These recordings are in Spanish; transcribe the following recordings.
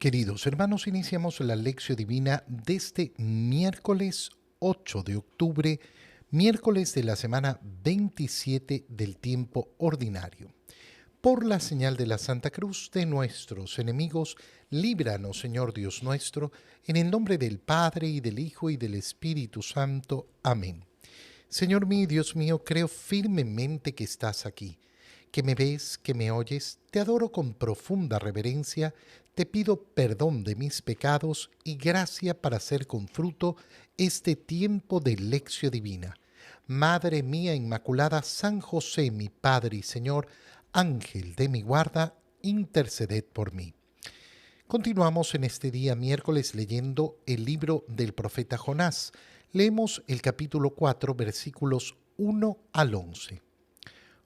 Queridos hermanos, iniciamos la lección divina de este miércoles 8 de octubre, miércoles de la semana 27 del tiempo ordinario. Por la señal de la Santa Cruz de nuestros enemigos, líbranos, Señor Dios nuestro, en el nombre del Padre, y del Hijo, y del Espíritu Santo. Amén. Señor mío y Dios mío, creo firmemente que estás aquí, que me ves, que me oyes. Te adoro con profunda reverencia, te pido perdón de mis pecados y gracia para hacer con fruto este tiempo de lección divina. Madre mía Inmaculada, San José, mi Padre y Señor, Ángel de mi guarda, interceded por mí. Continuamos en este día miércoles leyendo el libro del profeta Jonás. Leemos el capítulo 4, versículos 1 al 11.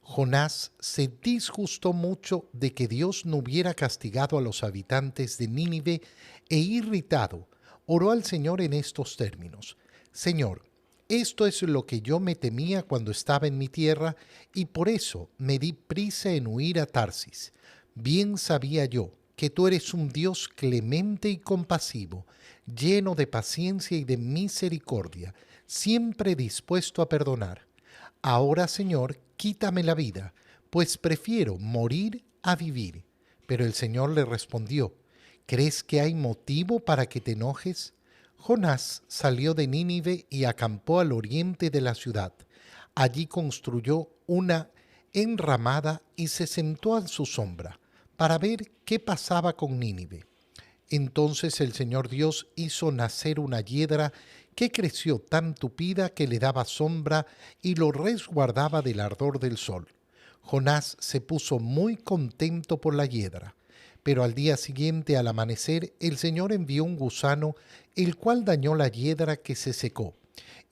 Jonás se disgustó mucho de que Dios no hubiera castigado a los habitantes de Nínive e irritado, oró al Señor en estos términos: Señor, esto es lo que yo me temía cuando estaba en mi tierra, y por eso me di prisa en huir a Tarsis. Bien sabía yo que tú eres un Dios clemente y compasivo, lleno de paciencia y de misericordia, siempre dispuesto a perdonar. Ahora, Señor, quítame la vida, pues prefiero morir a vivir. Pero el Señor le respondió: ¿crees que hay motivo para que te enojes? Jonás salió de Nínive y acampó al oriente de la ciudad. Allí construyó una enramada y se sentó a su sombra para ver qué pasaba con Nínive. Entonces el Señor Dios hizo nacer una hiedra que creció tan tupida que le daba sombra y lo resguardaba del ardor del sol. Jonás se puso muy contento por la hiedra, pero al día siguiente, al amanecer, el Señor envió un gusano, el cual dañó la hiedra, que se secó.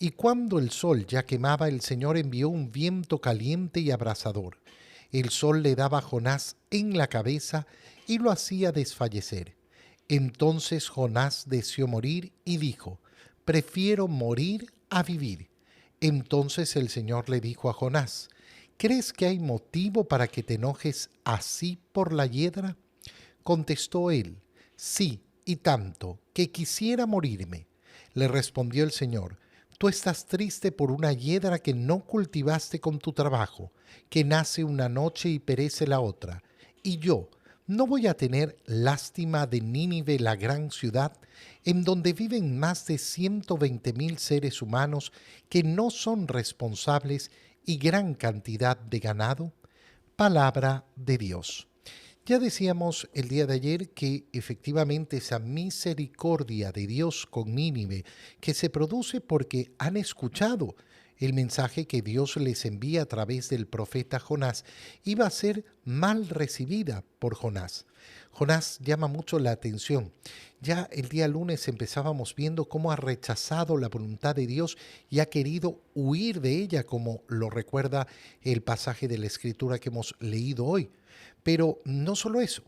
Y cuando el sol ya quemaba, el Señor envió un viento caliente y abrasador. El sol le daba a Jonás en la cabeza y lo hacía desfallecer. Entonces Jonás deseó morir y dijo: prefiero morir a vivir. Entonces el Señor le dijo a Jonás: ¿crees que hay motivo para que te enojes así por la hiedra? Contestó él: sí, y tanto, que quisiera morirme. Le respondió el Señor: tú estás triste por una hiedra que no cultivaste con tu trabajo, que nace una noche y perece la otra. Y yo, ¿no voy a tener lástima de Nínive, la gran ciudad, en donde viven más de 120,000 seres humanos que no son responsables, y gran cantidad de ganado? Palabra de Dios. Ya decíamos el día de ayer que efectivamente esa misericordia de Dios con Nínive, que se produce porque han escuchado el mensaje que Dios les envía a través del profeta Jonás, iba a ser mal recibida por Jonás. Jonás llama mucho la atención. Ya el día lunes empezábamos viendo cómo ha rechazado la voluntad de Dios y ha querido huir de ella, como lo recuerda el pasaje de la Escritura que hemos leído hoy. Pero no solo eso,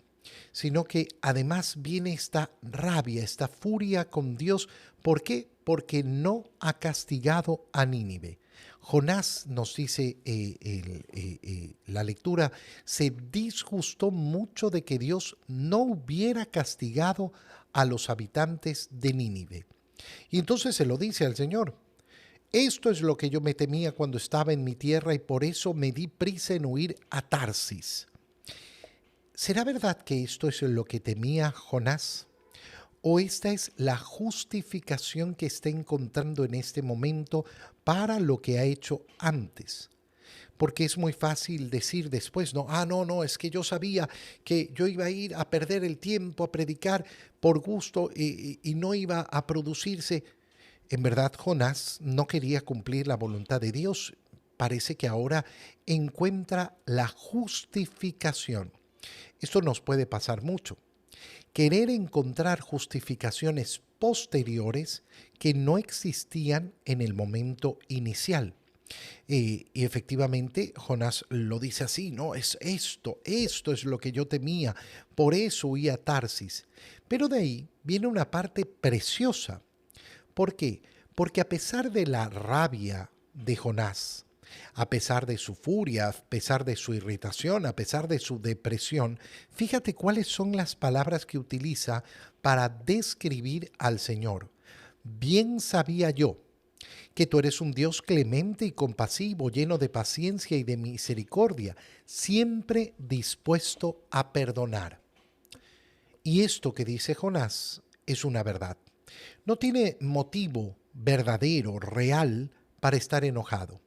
sino que además viene esta rabia, esta furia con Dios. ¿Por qué? Porque no ha castigado a Nínive. Jonás, nos dice la lectura, se disgustó mucho de que Dios no hubiera castigado a los habitantes de Nínive. Y entonces se lo dice al Señor: esto es lo que yo me temía cuando estaba en mi tierra, y por eso me di prisa en huir a Tarsis. ¿Será verdad que esto es lo que temía Jonás? ¿O esta es la justificación que está encontrando en este momento para lo que ha hecho antes? Porque es muy fácil decir después, no, no, es que yo sabía que yo iba a ir a perder el tiempo a predicar por gusto y no iba a producirse. En verdad, Jonás no quería cumplir la voluntad de Dios. Parece que ahora encuentra la justificación. Esto nos puede pasar mucho. Querer encontrar justificaciones posteriores que no existían en el momento inicial. Y efectivamente Jonás lo dice así, ¿no? Es esto es lo que yo temía, por eso huí a Tarsis. Pero de ahí viene una parte preciosa. ¿Por qué? Porque a pesar de la rabia de Jonás, A pesar de su furia, a pesar de su irritación, a pesar de su depresión, fíjate cuáles son las palabras que utiliza para describir al Señor. Bien sabía yo que tú eres un Dios clemente y compasivo, lleno de paciencia y de misericordia, siempre dispuesto a perdonar. Y esto que dice Jonás es una verdad. No tiene motivo verdadero, real, para estar enojado.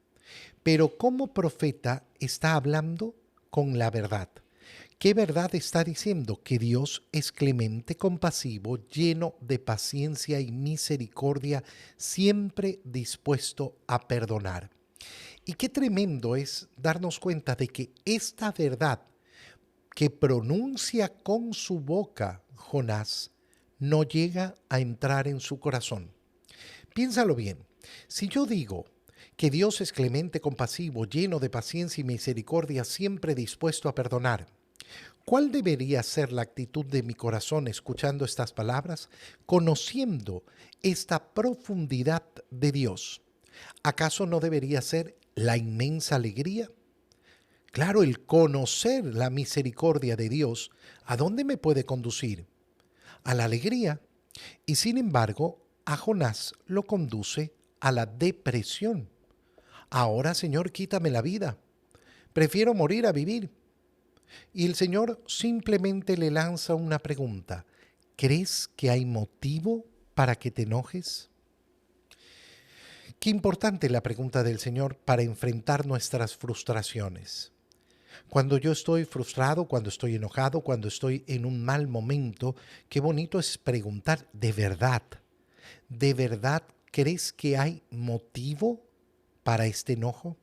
Pero como profeta está hablando con la verdad. ¿Qué verdad está diciendo? Que Dios es clemente, compasivo, lleno de paciencia y misericordia, siempre dispuesto a perdonar. Y qué tremendo es darnos cuenta de que esta verdad que pronuncia con su boca Jonás no llega a entrar en su corazón. Piénsalo bien. Si yo digo que Dios es clemente, compasivo, lleno de paciencia y misericordia, siempre dispuesto a perdonar, ¿cuál debería ser la actitud de mi corazón escuchando estas palabras, conociendo esta profundidad de Dios? ¿Acaso no debería ser la inmensa alegría? Claro, el conocer la misericordia de Dios, ¿a dónde me puede conducir? A la alegría. Y sin embargo, a Jonás lo conduce a la depresión. Ahora, Señor, quítame la vida. Prefiero morir a vivir. Y el Señor simplemente le lanza una pregunta. ¿Crees que hay motivo para que te enojes? Qué importante la pregunta del Señor para enfrentar nuestras frustraciones. Cuando yo estoy frustrado, cuando estoy enojado, cuando estoy en un mal momento, qué bonito es preguntar, ¿de verdad crees que hay motivo para este enojo?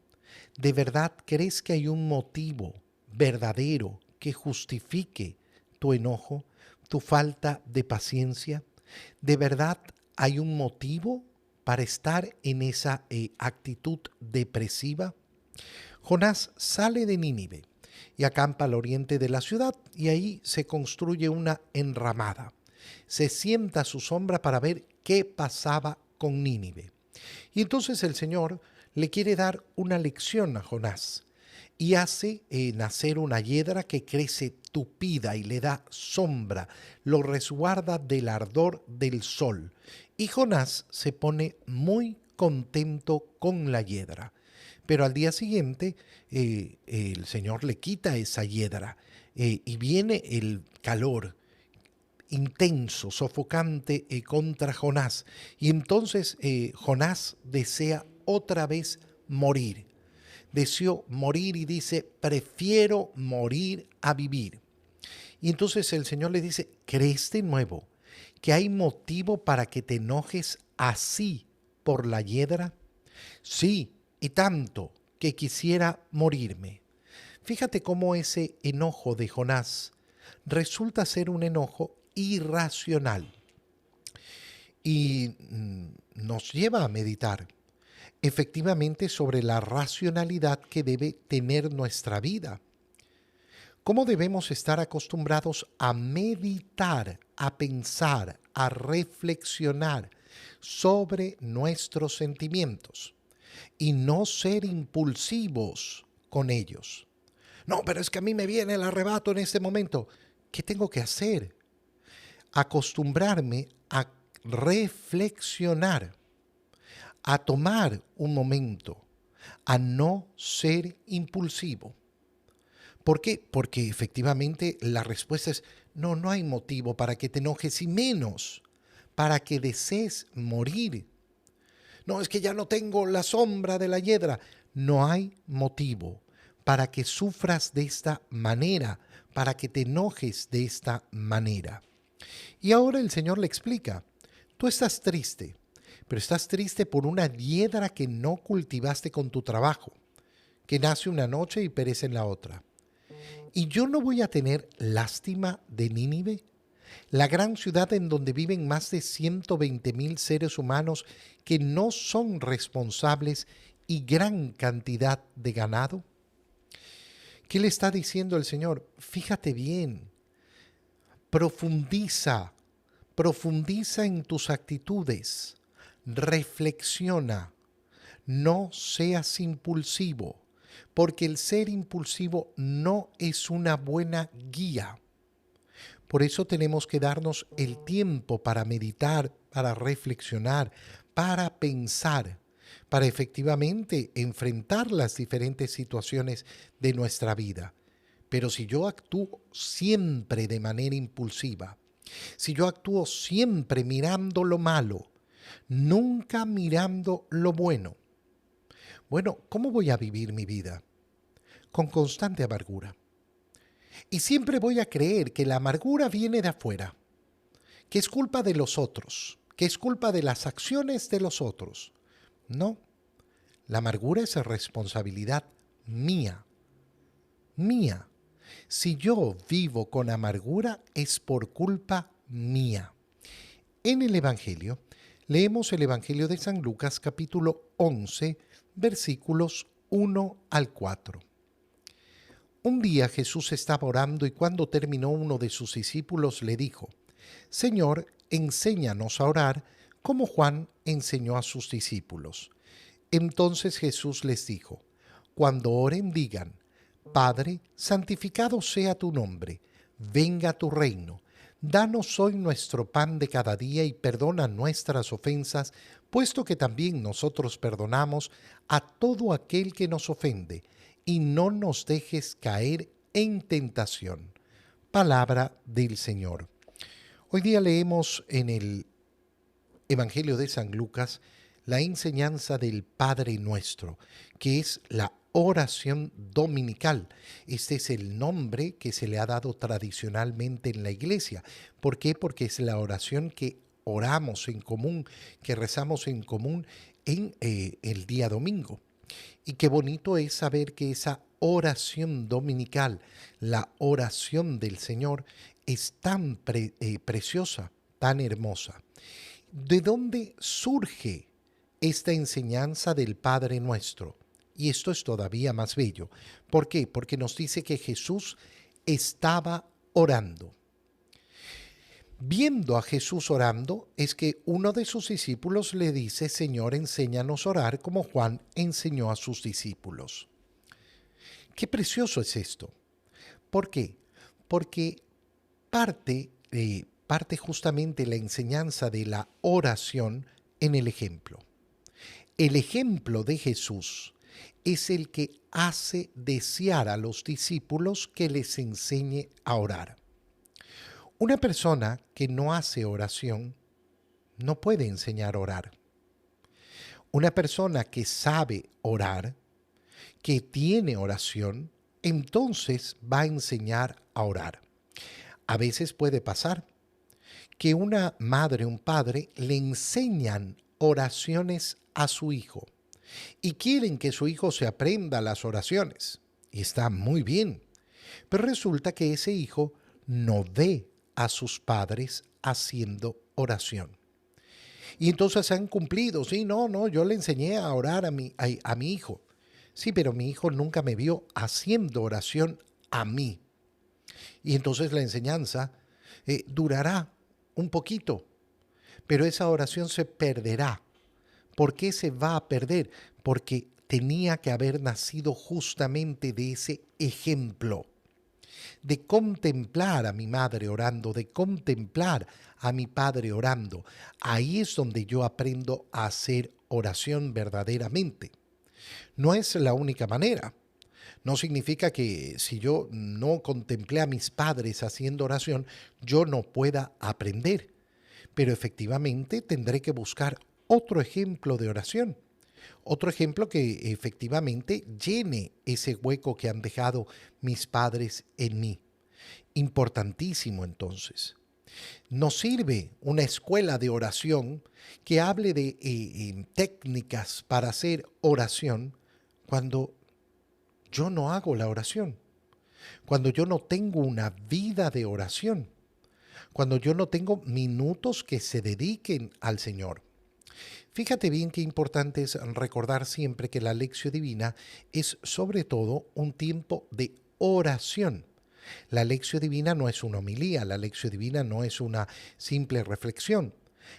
¿De verdad crees que hay un motivo verdadero que justifique tu enojo, tu falta de paciencia? ¿De verdad hay un motivo para estar en esa actitud depresiva? Jonás sale de Nínive y acampa al oriente de la ciudad y ahí se construye una enramada. Se sienta a su sombra para ver qué pasaba con Nínive. Y entonces el Señor le quiere dar una lección a Jonás y hace nacer una hiedra que crece tupida y le da sombra, lo resguarda del ardor del sol. Y Jonás se pone muy contento con la hiedra. Pero al día siguiente el Señor le quita esa hiedra y viene el calor intenso, sofocante contra Jonás. Y entonces Jonás desea otra vez morir. Deseó morir y dice, prefiero morir a vivir. Y entonces el Señor le dice, ¿crees de nuevo que hay motivo para que te enojes así por la hiedra? Sí, y tanto que quisiera morirme. Fíjate cómo ese enojo de Jonás resulta ser un enojo irracional y nos lleva a meditar efectivamente sobre la racionalidad que debe tener nuestra vida. ¿Cómo debemos estar acostumbrados a meditar, a pensar, a reflexionar sobre nuestros sentimientos y no ser impulsivos con ellos? No, pero es que a mí me viene el arrebato en este momento. ¿Qué tengo que hacer? Acostumbrarme a reflexionar, a tomar un momento, a no ser impulsivo. ¿Por qué? Porque efectivamente la respuesta es, no, no hay motivo para que te enojes y menos para que desees morir. No, es que ya no tengo la sombra de la hiedra. No hay motivo para que sufras de esta manera, para que te enojes de esta manera. Y ahora el Señor le explica, tú estás triste, pero estás triste por una hiedra que no cultivaste con tu trabajo, que nace una noche y perece en la otra. ¿Y yo no voy a tener lástima de Nínive? La gran ciudad en donde viven más de 120,000 seres humanos que no son responsables y gran cantidad de ganado. ¿Qué le está diciendo el Señor? Fíjate bien, profundiza, profundiza en tus actitudes, reflexiona. No seas impulsivo, porque el ser impulsivo no es una buena guía. Por eso tenemos que darnos el tiempo para meditar, para reflexionar, para pensar, para efectivamente enfrentar las diferentes situaciones de nuestra vida. Pero si yo actúo siempre de manera impulsiva, si yo actúo siempre mirando lo malo, nunca mirando lo bueno, bueno, ¿cómo voy a vivir mi vida? Con constante amargura. Y siempre voy a creer que la amargura viene de afuera, que es culpa de los otros, que es culpa de las acciones de los otros. No, la amargura es responsabilidad mía, mía. Si yo vivo con amargura es por culpa mía. En el Evangelio, leemos el Evangelio de San Lucas capítulo 11, versículos 1 al 4. Un día Jesús estaba orando y cuando terminó uno de sus discípulos le dijo, Señor, enséñanos a orar como Juan enseñó a sus discípulos. Entonces Jesús les dijo, cuando oren digan, Padre, santificado sea tu nombre, venga tu reino. Danos hoy nuestro pan de cada día y perdona nuestras ofensas, puesto que también nosotros perdonamos a todo aquel que nos ofende, y no nos dejes caer en tentación. Palabra del Señor. Hoy día leemos en el Evangelio de San Lucas la enseñanza del Padre Nuestro, que es la oración dominical. Este es el nombre que se le ha dado tradicionalmente en la iglesia. ¿Por qué? Porque es la oración que oramos en común, que rezamos en común en el día domingo. Y qué bonito es saber que esa oración dominical, la oración del Señor, es tan preciosa, tan hermosa. ¿De dónde surge esta enseñanza del Padre Nuestro? Y esto es todavía más bello. ¿Por qué? Porque nos dice que Jesús estaba orando. Viendo a Jesús orando, es que uno de sus discípulos le dice, Señor, enséñanos a orar como Juan enseñó a sus discípulos. Qué precioso es esto. ¿Por qué? Porque parte justamente la enseñanza de la oración en el ejemplo. El ejemplo de Jesús es el que hace desear a los discípulos que les enseñe a orar. Una persona que no hace oración no puede enseñar a orar. Una persona que sabe orar, que tiene oración, entonces va a enseñar a orar. A veces puede pasar que una madre o un padre le enseñan oraciones a su hijo y quieren que su hijo se aprenda las oraciones. Y está muy bien. Pero resulta que ese hijo no ve a sus padres haciendo oración. Y entonces han cumplido. Sí, no, yo le enseñé a orar a mi hijo. Sí, pero mi hijo nunca me vio haciendo oración a mí. Y entonces la enseñanza durará un poquito, pero esa oración se perderá. ¿Por qué se va a perder? Porque tenía que haber nacido justamente de ese ejemplo, de contemplar a mi madre orando, de contemplar a mi padre orando. Ahí es donde yo aprendo a hacer oración verdaderamente. No es la única manera. No significa que si yo no contemplé a mis padres haciendo oración, yo no pueda aprender. Pero efectivamente tendré que buscar otro ejemplo de oración. Otro ejemplo que efectivamente llene ese hueco que han dejado mis padres en mí. Importantísimo entonces. Nos sirve una escuela de oración que hable de técnicas para hacer oración cuando yo no hago la oración, cuando yo no tengo una vida de oración, cuando yo no tengo minutos que se dediquen al Señor. Fíjate bien qué importante es recordar siempre que la lección divina es sobre todo un tiempo de oración. La lección divina no es una homilía, la lección divina no es una simple reflexión.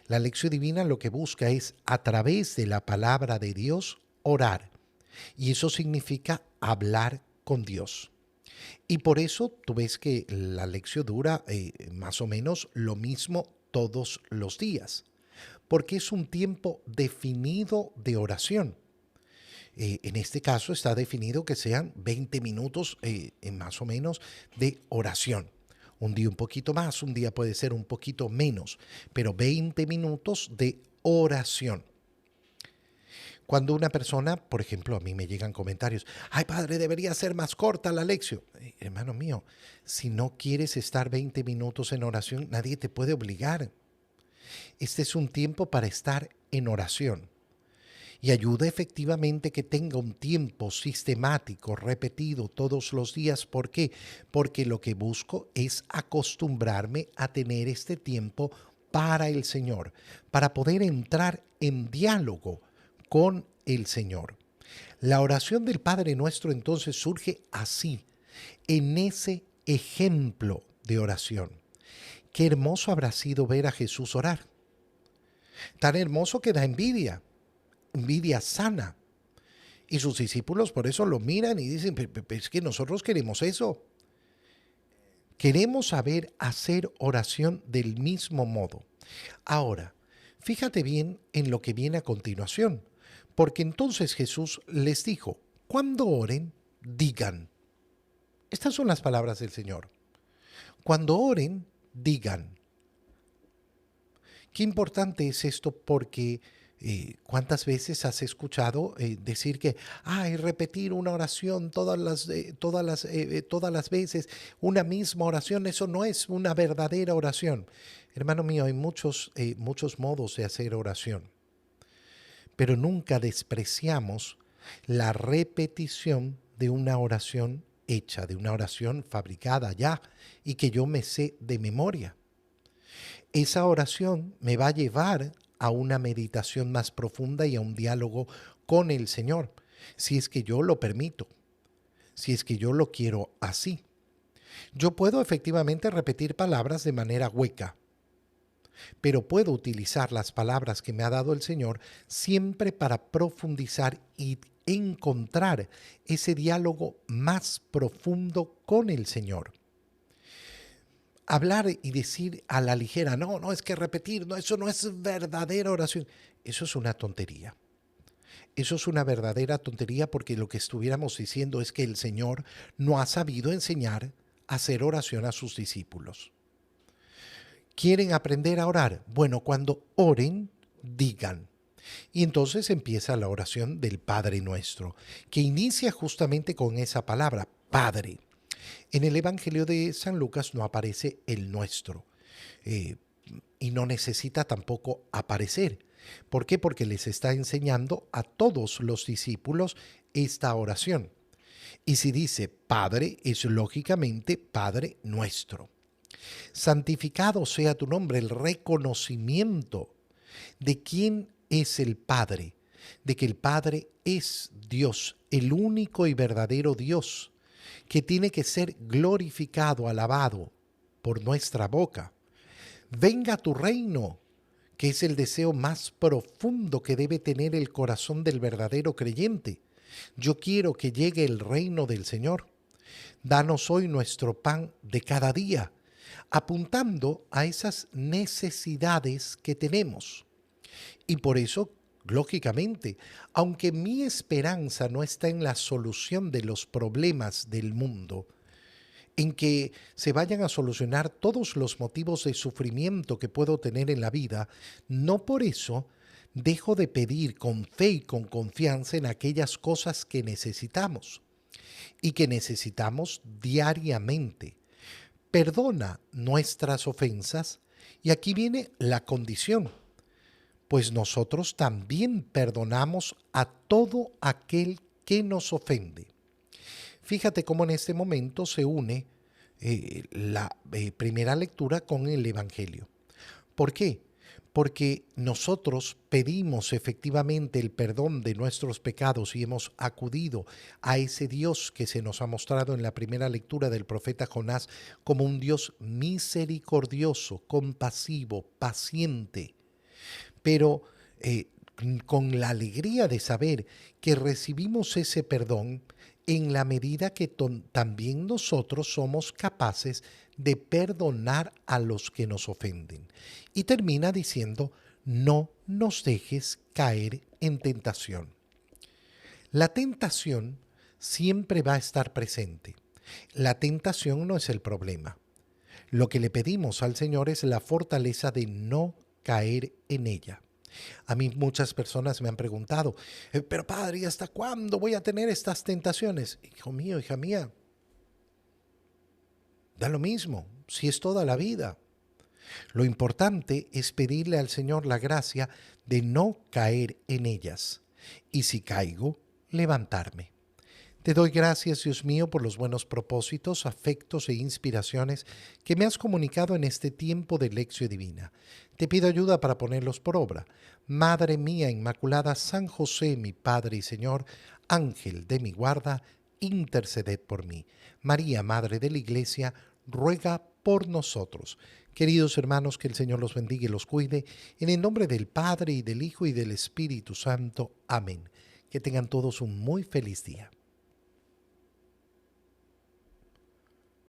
La lección divina lo que busca es, a través de la palabra de Dios, orar. Y eso significa hablar con Dios. Y por eso tú ves que la lección dura más o menos lo mismo todos los días, porque es un tiempo definido de oración. En este caso está definido que sean 20 minutos más o menos de oración. Un día un poquito más, un día puede ser un poquito menos, pero 20 minutos de oración. Cuando una persona, por ejemplo, a mí me llegan comentarios, ay padre, debería ser más corta la lección. Hermano mío, si no quieres estar 20 minutos en oración, nadie te puede obligar. Este es un tiempo para estar en oración. Y ayuda efectivamente que tenga un tiempo sistemático, repetido todos los días. ¿Por qué? Porque lo que busco es acostumbrarme a tener este tiempo para el Señor, para poder entrar en diálogo con el Señor. La oración del Padre Nuestro entonces surge así, en ese ejemplo de oración. Qué hermoso habrá sido ver a Jesús orar. Tan hermoso que da envidia, envidia sana. Y sus discípulos por eso lo miran y dicen, es que nosotros queremos eso. Queremos saber hacer oración del mismo modo. Ahora, fíjate bien en lo que viene a continuación, porque entonces Jesús les dijo, cuando oren, digan. Estas son las palabras del Señor. Cuando oren, digan. Qué importante es esto porque ¿cuántas veces has escuchado decir que repetir una oración todas las veces, una misma oración, eso no es una verdadera oración? Hermano mío, hay muchos modos de hacer oración, pero nunca despreciamos la repetición de una oración hecha, de una oración fabricada ya y que yo me sé de memoria. Esa oración me va a llevar a una meditación más profunda y a un diálogo con el Señor, si es que yo lo permito, si es que yo lo quiero así. Yo puedo efectivamente repetir palabras de manera hueca, pero puedo utilizar las palabras que me ha dado el Señor siempre para profundizar y encontrar ese diálogo más profundo con el Señor. Hablar y decir a la ligera, no, es que repetir, no, eso no es verdadera oración. Eso es una tontería. Eso es una verdadera tontería porque lo que estuviéramos diciendo es que el Señor no ha sabido enseñar a hacer oración a sus discípulos. ¿Quieren aprender a orar? Bueno, cuando oren, digan. Y entonces empieza la oración del Padre Nuestro, que inicia justamente con esa palabra, Padre. En el Evangelio de San Lucas no aparece el nuestro eh, y no necesita tampoco aparecer. ¿Por qué? Porque les está enseñando a todos los discípulos esta oración. Y si dice Padre, es lógicamente Padre nuestro. Santificado sea tu nombre, el reconocimiento de quién es el Padre, de que el Padre es Dios, el único y verdadero Dios, que tiene que ser glorificado, alabado por nuestra boca. Venga tu reino, que es el deseo más profundo que debe tener el corazón del verdadero creyente. Yo quiero que llegue el reino del Señor. Danos hoy nuestro pan de cada día, apuntando a esas necesidades que tenemos. Y por eso, lógicamente, aunque mi esperanza no está en la solución de los problemas del mundo, en que se vayan a solucionar todos los motivos de sufrimiento que puedo tener en la vida, no por eso dejo de pedir con fe y con confianza en aquellas cosas que necesitamos y que necesitamos diariamente. Perdona nuestras ofensas y aquí viene la condición, pues nosotros también perdonamos a todo aquel que nos ofende. Fíjate cómo en este momento se une la primera lectura con el Evangelio. ¿Por qué? Porque nosotros pedimos efectivamente el perdón de nuestros pecados y hemos acudido a ese Dios que se nos ha mostrado en la primera lectura del profeta Jonás como un Dios misericordioso, compasivo, paciente. Pero con la alegría de saber que recibimos ese perdón en la medida que también nosotros somos capaces de perdonar a los que nos ofenden. Y termina diciendo, no nos dejes caer en tentación. La tentación siempre va a estar presente. La tentación no es el problema. Lo que le pedimos al Señor es la fortaleza de no caer en ella. A mí muchas personas me han preguntado, pero padre, ¿y hasta cuándo voy a tener estas tentaciones? Hijo mío, hija mía, da lo mismo, si es toda la vida. Lo importante es pedirle al Señor la gracia de no caer en ellas. Y si caigo, levantarme. Te doy gracias, Dios mío, por los buenos propósitos, afectos e inspiraciones que me has comunicado en este tiempo de lección divina. Te pido ayuda para ponerlos por obra. Madre mía Inmaculada, San José, mi Padre y Señor, Ángel de mi guarda, interceded por mí. María, Madre de la Iglesia, ruega por nosotros. Queridos hermanos, que el Señor los bendiga y los cuide. En el nombre del Padre, y del Hijo, y del Espíritu Santo. Amén. Que tengan todos un muy feliz día.